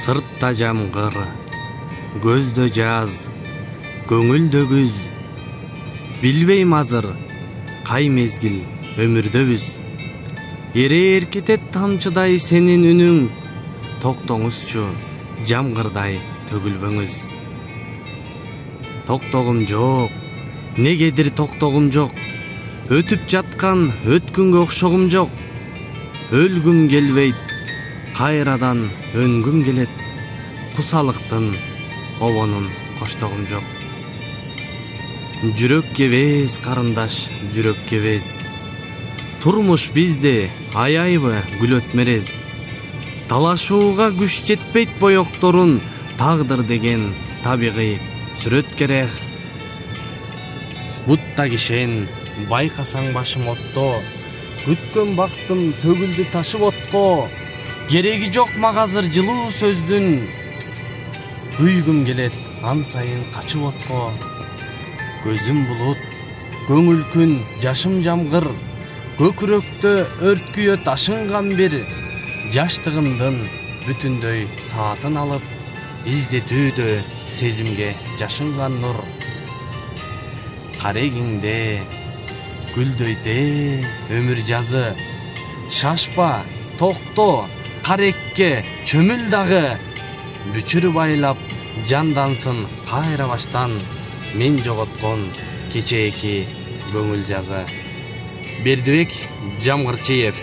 Сыртта жамгыр, көздө жаз, көңүлдө күз. Билбейм азыр, кай мезгил өмүрдөбүз. Эрээр кетет тамчыдай сенин үнүң. Токтоңузчу, жамгырдай төгүлбөңүз. Токтогум жок, негедир токтогум жок. Өтүп жаткан өткүнгө окшогум жок. Өлгүм келбейт, кайрадан өнгүм келет. Кусалыктын обонун коштогум жок. Жүрөккө без карындаш, жүрөккө без. Турмуш бизди аябы күлөт мерез. Талашууга күч жетпейт боекторун, тагдыр деген табигый сүрөт керек. Бутта кишен, байкасаң башым отто. Күткөн бактым төгүлдү ташып отко. Кереги жок мага азыр жылуу сөздүн. Күйгүм келет, ан сайын качып отко. Көзүм булут, көңүл күн, жашым жамгыр. Көкүрөктө өрт күйөт ашынган бир. Жаштыгымдын бүтүндөй саатын алып, издетүүдө сезимге жашынган нур. Карегиңде гүлдөйдө өмүр жазы. Шашпа, токто, карекке чөмүл дагы. Бүчүрү байлап жандансын кайра баштан. Мен жоготкон кечээки көңүл жазы. Бердибек Жамгырчиев.